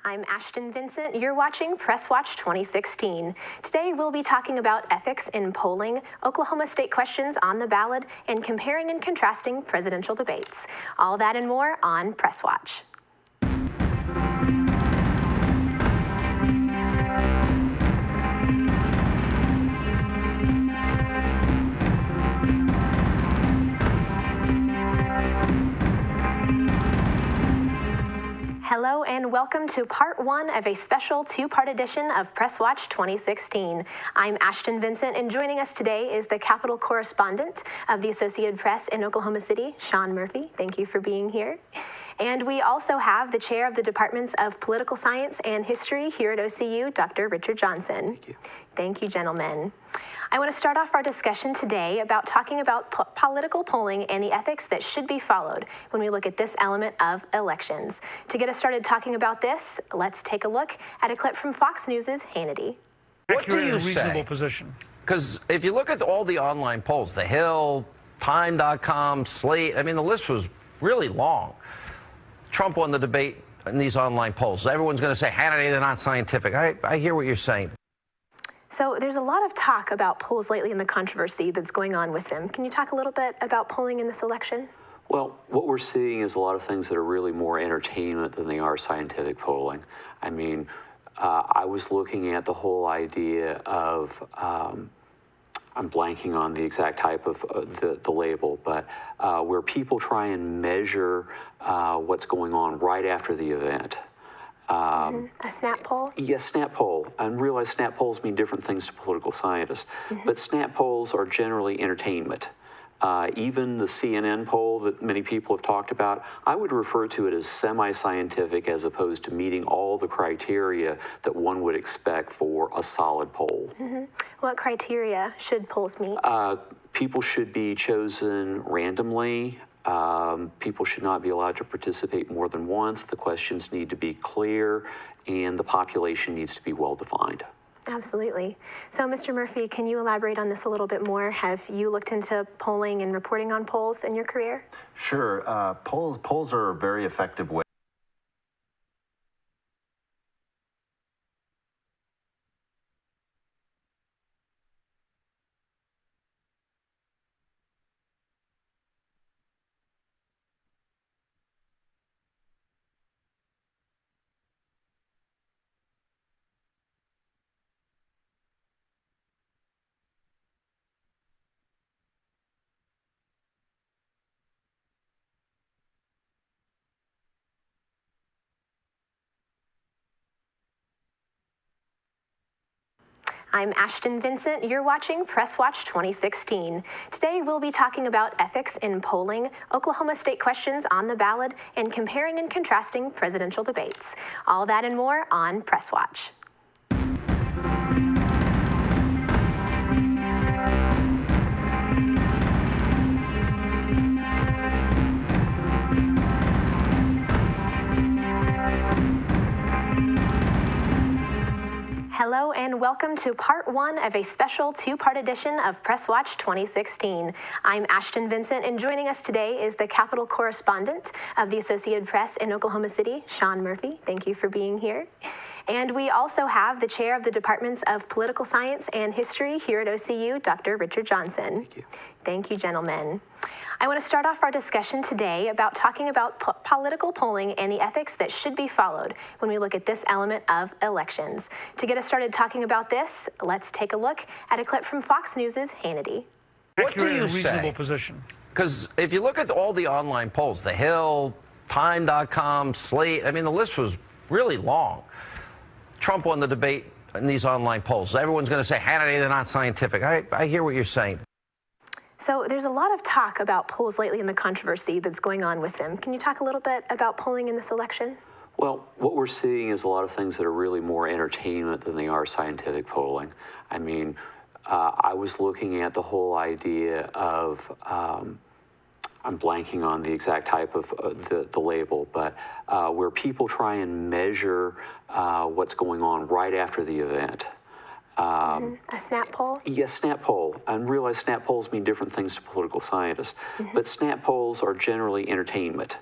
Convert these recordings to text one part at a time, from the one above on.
I'm Ashton Vincent. You're watching PressWatch 2016. Today we'll be talking about ethics in polling, Oklahoma state questions on the ballot, and comparing and contrasting presidential debates. All that and more on PressWatch. Hello and welcome to part one of a special two-part edition of PressWatch 2016. I'm Ashton Vincent, and joining us today is the Capitol correspondent of the Associated Press in Oklahoma City, Sean Murphy. Thank you for being here. And we also have the chair of the Departments of Political Science and History here at OCU, Dr. Richard Johnson. Thank you. Thank you, gentlemen. I want to start off our discussion today about talking about political polling and the ethics that should be followed when we look at this element of elections. To get us started talking about this, let's take a look at a clip from Fox News' Hannity. What do you say? Reasonable position. Because if you look at all the online polls, The Hill, Time.com, Slate, I mean, the list was really long. Trump won the debate in these online polls. Everyone's going to say, Hannity, they're not scientific. I hear what you're saying. So there's a lot of talk about polls lately and the controversy that's going on with them. Can you talk a little bit about polling in this election? Well, what we're seeing is a lot of things that are really more entertainment than they are scientific polling. I mean, I was looking at the whole idea of, I'm blanking on the exact type of the label, but where people try and measure what's going on right after the event. A snap poll? Yes, snap poll. And realize snap polls mean different things to political scientists. But snap polls are generally entertainment. Even the CNN poll that many people have talked about, I would refer to it as semi-scientific as opposed to meeting all the criteria that one would expect for a solid poll. What criteria should polls meet? People should be chosen randomly. People should not be allowed to participate more than once. The questions need to be clear, and the population needs to be well defined. Absolutely. So, Mr. Murphy, can you elaborate on this a little bit more? Have you looked into polling and reporting on polls in your career? Sure. Polls are a very effective way. I'm Ashton Vincent. You're watching PressWatch 2016. Today we'll be talking about ethics in polling, Oklahoma state questions on the ballot, and comparing and contrasting presidential debates. All that and more on PressWatch. Hello and welcome to part one of a special two-part edition of PressWatch 2016. I'm Ashton Vincent, and joining us today is the Capitol correspondent of the Associated Press in Oklahoma City, Sean Murphy. Thank you for being here. And we also have the chair of the Departments of Political Science and History here at OCU, Dr. Richard Johnson. Thank you. Thank you, gentlemen. I want to start off our discussion today about talking about political polling and the ethics that should be followed when we look at this element of elections. To get us started talking about this, let's take a look at a clip from Fox News' Hannity. What do you Reasonable say? position. Because if you look at all the online polls, The Hill, Time.com, Slate, I mean, the list was really long. Trump won the debate in these online polls. Everyone's going to say, Hannity, they're not scientific. I hear what you're saying. So there's a lot of talk about polls lately and the controversy that's going on with them. Can you talk a little bit about polling in this election? Well, what we're seeing is a lot of things that are really more entertainment than they are scientific polling. I mean, I was looking at the whole idea of, I'm blanking on the exact type of the label, but where people try and measure what's going on right after the event. A snap poll? Yes, snap poll. And realize snap polls mean different things to political scientists. But snap polls are generally entertainment.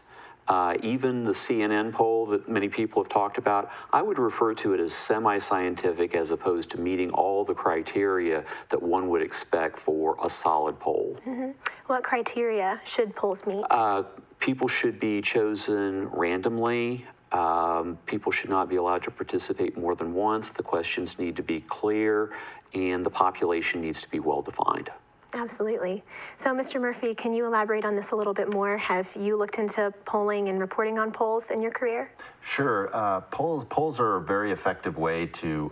Even the CNN poll that many people have talked about, I would refer to it as semi-scientific as opposed to meeting all the criteria that one would expect for a solid poll. What criteria should polls meet? People should be chosen randomly. People should not be allowed to participate more than once. The questions need to be clear, and the population needs to be well defined. Absolutely. So, Mr. Murphy, can you elaborate on this a little bit more? Have you looked into polling and reporting on polls in your career? Sure. Polls are a very effective way to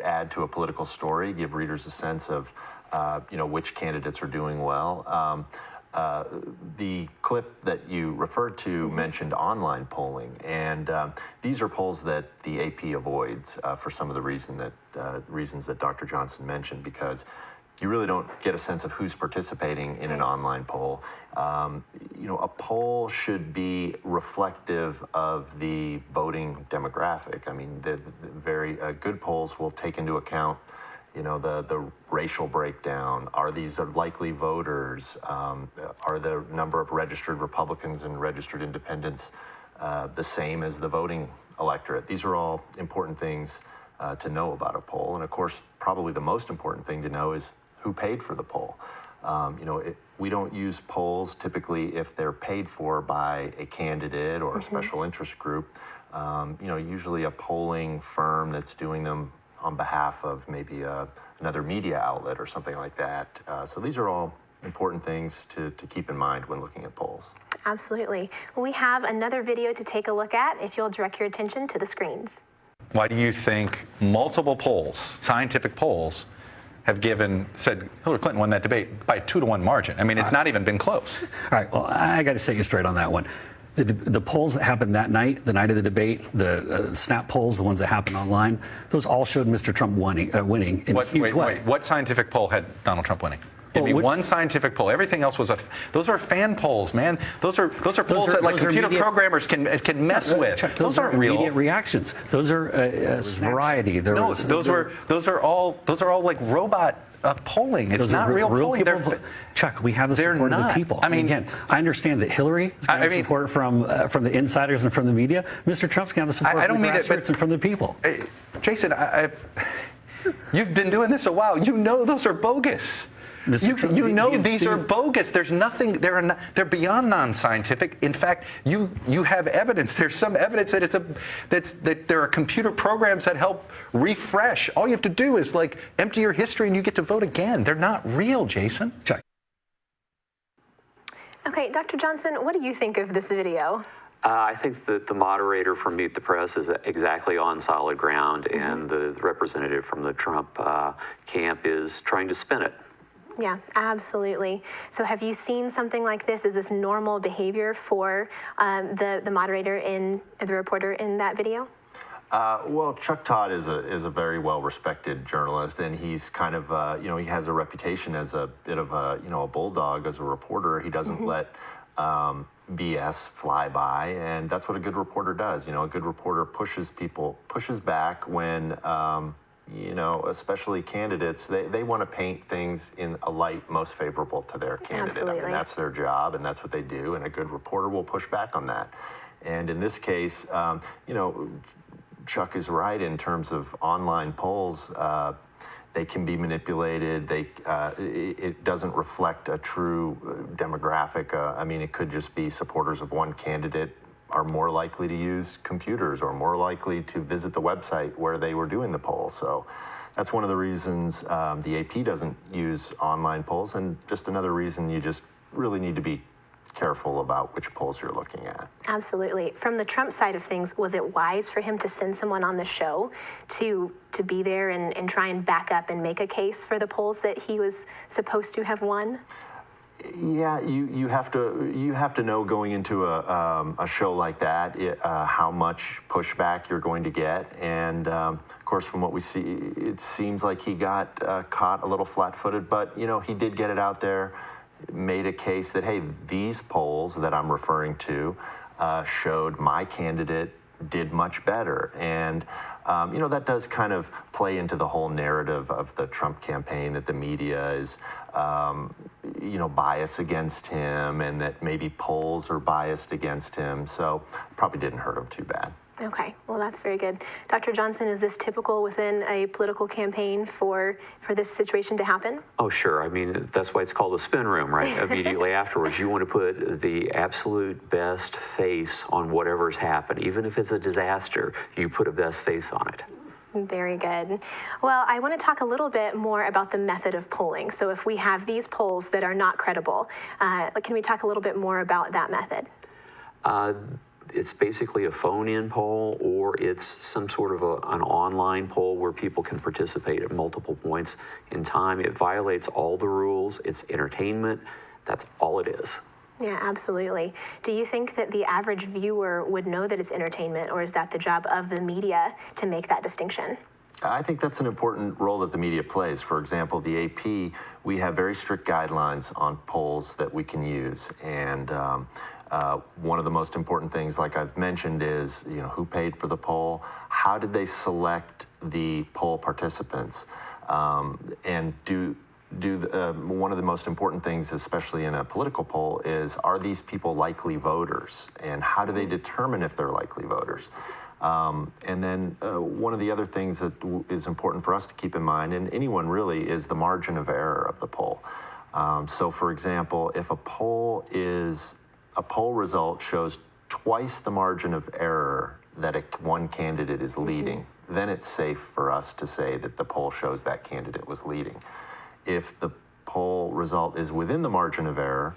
add to a political story, give readers a sense of which candidates are doing well. The clip that you referred to mentioned online polling, and these are polls that the AP avoids for some of the reasons that Dr. Johnson mentioned, because you really don't get a sense of who's participating in an online poll. A poll should be reflective of the voting demographic. I mean, the very good polls will take into account the racial breakdown. Are these likely voters? Are the number of registered Republicans and registered independents the same as the voting electorate? These are all important things to know about a poll. And of course, probably the most important thing to know is who paid for the poll. We don't use polls typically if they're paid for by a candidate or a special interest group. Usually a polling firm that's doing them on behalf of maybe another media outlet or something like that. So these are all important things to keep in mind when looking at polls. Absolutely. We have another video to take a look at if you'll direct your attention to the screens. Why do you think multiple polls, scientific polls, have said Hillary Clinton won that debate by a 2-to-1 margin? I mean, it's not even been close. All right, well, I got to set you straight on that one. The polls that happened that night, the night of the debate, the snap polls, the ones that happened online, those all showed Mr. Trump winning in a huge way. What scientific poll had Donald Trump winning? Give me one scientific poll. Everything else was those are fan polls, man. Those are polls that like computer programmers can mess with. Those aren't real. Immediate reactions. Those are variety. Those are all like robot polling. It's not real polling. Chuck, we have the support of the people. I mean, again, I understand that Hillary is going to have support from the insiders and from the media. Mr. Trump's going to have the support from the grassroots and from the people. Jason, you've been doing this a while. You know those are bogus. These are bogus. There's nothing. They're beyond non-scientific. In fact, you have evidence. There's some evidence that there are computer programs that help refresh. All you have to do is empty your history and you get to vote again. They're not real, Jason. Check. Okay, Dr. Johnson, what do you think of this video? I think that the moderator from Meet the Press is exactly on solid ground, and the representative from the Trump camp is trying to spin it. Yeah, absolutely. So have you seen something like this? Is this normal behavior for the moderator and the reporter in that video? Well, Chuck Todd is a very well-respected journalist, and he's kind of, he has a reputation as a bit of a bulldog as a reporter. He doesn't let BS fly by, and that's what a good reporter does. A good reporter pushes back when, especially candidates, they want to paint things in a light most favorable to their candidate. Absolutely. I mean, that's their job, and that's what they do, and a good reporter will push back on that. And in this case, Chuck is right in terms of online polls. They can be manipulated. It doesn't reflect a true demographic. I mean, it could just be supporters of one candidate are more likely to use computers or more likely to visit the website where they were doing the poll. So that's one of the reasons the AP doesn't use online polls, and just another reason you just really need to be careful about which polls you're looking at. Absolutely. From the Trump side of things, was it wise for him to send someone on the show to be there and try and back up and make a case for the polls that he was supposed to have won? Yeah, you have to know going into a show like that how much pushback you're going to get, and of course, from what we see, it seems like he got caught a little flat-footed. But he did get it out there, made a case that, hey, these polls that I'm referring to showed my candidate did much better. And that does kind of play into the whole narrative of the Trump campaign, that the media is, biased against him, and that maybe polls are biased against him. So probably didn't hurt him too bad. Okay, well, that's very good. Dr. Johnson, is this typical within a political campaign for this situation to happen? Oh, sure. I mean, that's why it's called a spin room, right? Immediately afterwards, you want to put the absolute best face on whatever's happened. Even if it's a disaster, you put a best face on it. Very good. Well, I want to talk a little bit more about the method of polling. So if we have these polls that are not credible, can we talk a little bit more about that method? It's basically a phone-in poll, or it's some sort of an online poll where people can participate at multiple points in time. It violates all the rules. It's entertainment. That's all it is. Yeah, absolutely. Do you think that the average viewer would know that it's entertainment, or is that the job of the media to make that distinction? I think that's an important role that the media plays. For example, the AP, we have very strict guidelines on polls that we can use. And one of the most important things, like I've mentioned, is who paid for the poll, how did they select the poll participants, and one of the most important things, especially in a political poll, is are these people likely voters, and how do they determine if they're likely voters? And then one of the other things that is important for us to keep in mind, and anyone really, is the margin of error of the poll. So, for example, if a poll result shows twice the margin of error that one candidate is leading, then it's safe for us to say that the poll shows that candidate was leading. If the poll result is within the margin of error,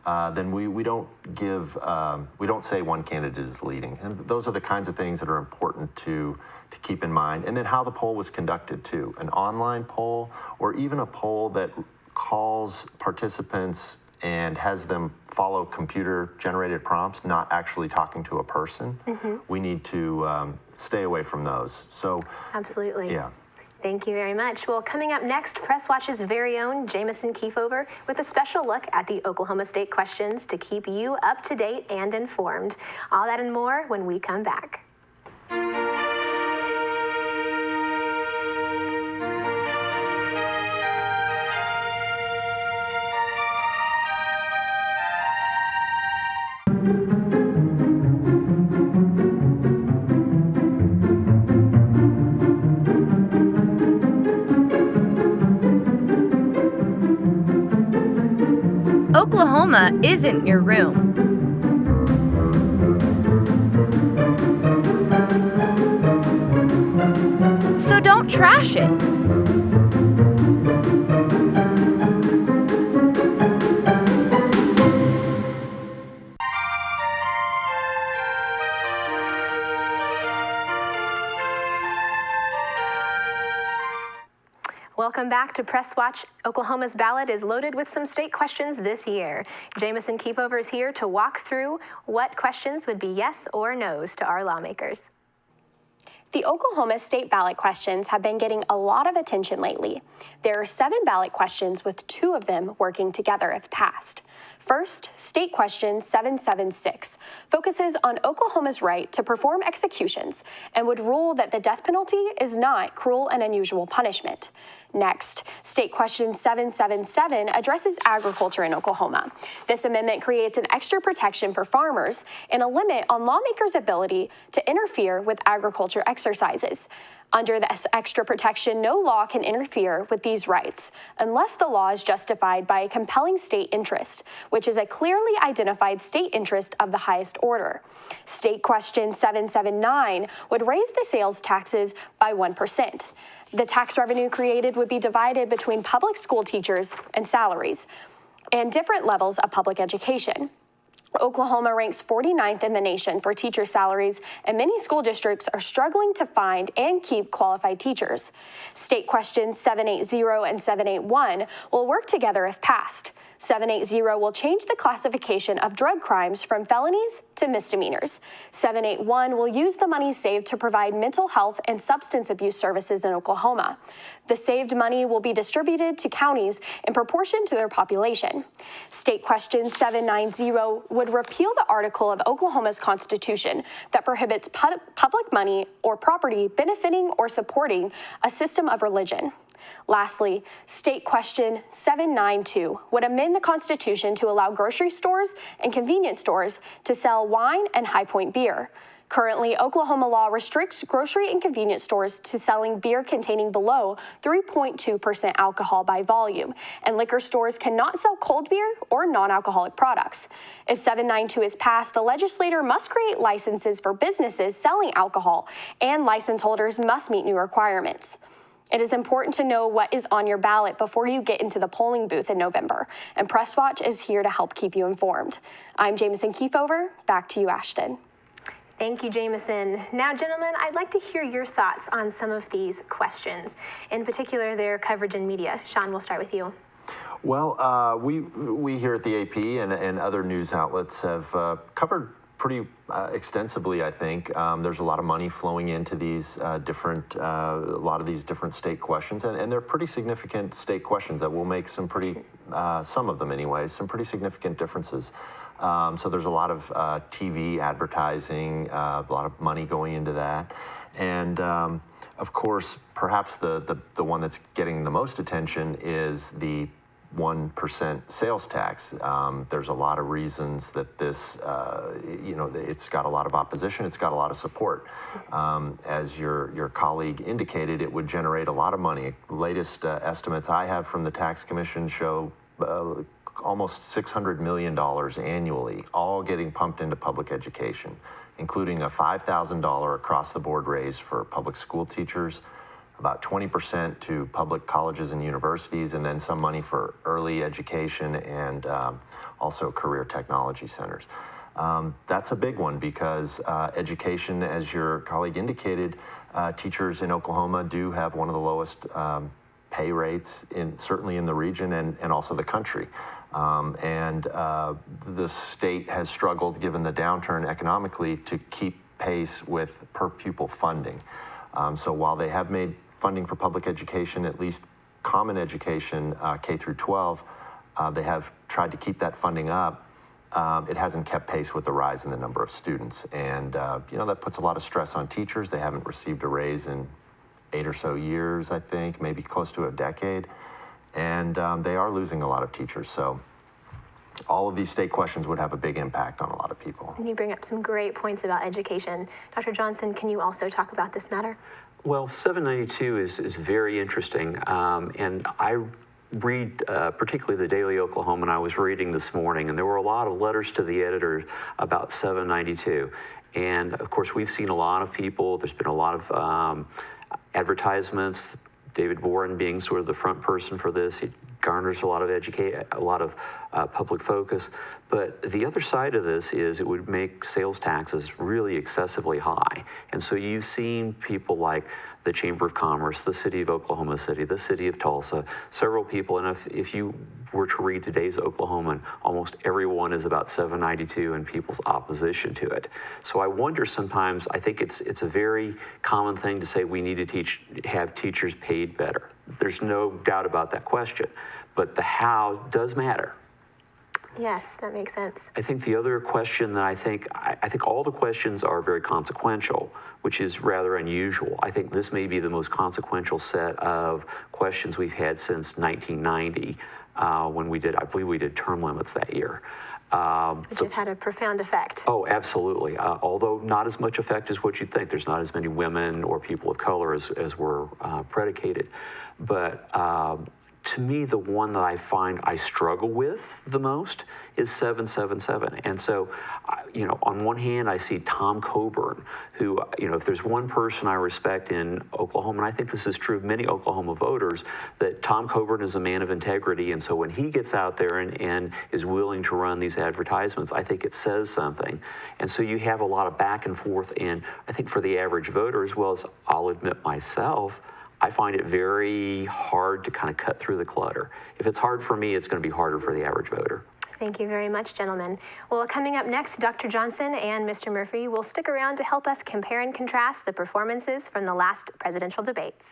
then we don't say one candidate is leading. And those are the kinds of things that are important to keep in mind. And then how the poll was conducted too. An online poll, or even a poll that calls participants and has them follow computer-generated prompts, not actually talking to a person. We need to stay away from those. So, absolutely. Yeah. Thank you very much. Well, coming up next, PressWatch's very own Jamison Kiefover with a special look at the Oklahoma State questions to keep you up to date and informed. All that and more when we come back. Oklahoma isn't your room. So don't trash it. Welcome back to PressWatch. Oklahoma's ballot is loaded with some state questions this year. Jamison Kiefover is here to walk through what questions would be yes or no's to our lawmakers. The Oklahoma state ballot questions have been getting a lot of attention lately. There are 7 ballot questions, with 2 of them working together if passed. First, State Question 776 focuses on Oklahoma's right to perform executions and would rule that the death penalty is not cruel and unusual punishment. Next, State Question 777 addresses agriculture in Oklahoma. This amendment creates an extra protection for farmers and a limit on lawmakers' ability to interfere with agriculture exercises. Under this extra protection, no law can interfere with these rights unless the law is justified by a compelling state interest, which is a clearly identified state interest of the highest order. State Question 779 would raise the sales taxes by 1%. The tax revenue created would be divided between public school teachers and salaries, and different levels of public education. Oklahoma ranks 49th in the nation for teacher salaries, and many school districts are struggling to find and keep qualified teachers. State Questions 780 and 781 will work together if passed. 780 will change the classification of drug crimes from felonies to misdemeanors. 781 will use the money saved to provide mental health and substance abuse services in Oklahoma. The saved money will be distributed to counties in proportion to their population. State Question 790 would would repeal the article of Oklahoma's constitution that prohibits public money or property benefiting or supporting a system of religion. Lastly, State Question 792 would amend the Constitution to allow grocery stores and convenience stores to sell wine and High Point beer. Currently, Oklahoma law restricts grocery and convenience stores to selling beer containing below 3.2% alcohol by volume, and liquor stores cannot sell cold beer or non-alcoholic products. If 792 is passed, the legislator must create licenses for businesses selling alcohol, and license holders must meet new requirements. It is important to know what is on your ballot before you get into the polling booth in November, and PressWatch is here to help keep you informed. I'm Jameson Kiefover. Back to you, Ashton. Thank you, Jameson. Now, gentlemen, I'd like to hear your thoughts on some of these questions, in particular their coverage in media. Sean, we'll start with you. Well, we here at the AP and other news outlets have covered pretty extensively, I think. There's a lot of money flowing into these a lot of these different state questions, and they're pretty significant state questions that will make some of them anyways, some pretty significant differences. So there's a lot of TV advertising, a lot of money going into that. And of course, perhaps the one that's getting the most attention is the 1% sales tax. There's a lot of reasons that this, it's got a lot of opposition, it's got a lot of support. As your colleague indicated, it would generate a lot of money. Latest estimates I have from the Tax Commission show almost $600 million annually, all getting pumped into public education, including a $5,000 across-the-board raise for public school teachers, about 20% to public colleges and universities, and then some money for early education and also career technology centers. That's a big one because education, as your colleague indicated, teachers in Oklahoma do have one of the lowest pay rates, certainly in the region and also the country. The state has struggled, given the downturn economically, to keep pace with per pupil funding. So while they have made funding for public education, at least common education, K through 12, they have tried to keep that funding up. It hasn't kept pace with the rise in the number of students. And, that puts a lot of stress on teachers. They haven't received a raise in 8 or so years, I think, maybe close to a decade. And they are losing a lot of teachers. So all of these state questions would have a big impact on a lot of people. You bring up some great points about education. Dr. Johnson, can you also talk about this matter? Well, 792 is very interesting. And I read particularly the Daily Oklahoman. I was reading this morning, and there were a lot of letters to the editors about 792. And of course, we've seen a lot of people. There's been a lot of advertisements. David Warren being sort of the front person for this, he garners a lot of public focus. But the other side of this is it would make sales taxes really excessively high. And so you've seen people like the Chamber of Commerce, the City of Oklahoma City, the City of Tulsa, several people. And if you were to read today's Oklahoman, almost everyone is about 792 and people's opposition to it. So I wonder sometimes, I think it's a very common thing to say we need to have teachers paid better. There's no doubt about that question, but the how does matter. Yes, that makes sense. I think the other question that I think all the questions are very consequential, which is rather unusual. I think this may be the most consequential set of questions we've had since 1990, when I believe we did term limits that year. Which have had a profound effect. Oh, absolutely. Although not as much effect as what you'd think. There's not as many women or people of color as were predicated. But to me, the one that I find I struggle with the most is 777. And so, on one hand, I see Tom Coburn, who, if there's one person I respect in Oklahoma, and I think this is true of many Oklahoma voters, that Tom Coburn is a man of integrity. And so when he gets out there and is willing to run these advertisements, I think it says something. And so you have a lot of back and forth. And I think for the average voter, as well as I'll admit myself, I find it very hard to kind of cut through the clutter. If it's hard for me, it's going to be harder for the average voter. Thank you very much, gentlemen. Well, coming up next, Dr. Johnson and Mr. Murphy will stick around to help us compare and contrast the performances from the last presidential debates.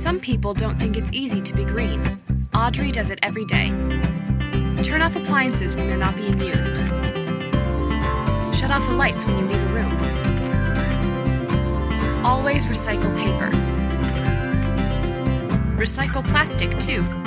Some people don't think it's easy to be green. Audrey does it every day. Turn off appliances when they're not being used. Shut off the lights when you leave a room. Always recycle paper. Recycle plastic, too.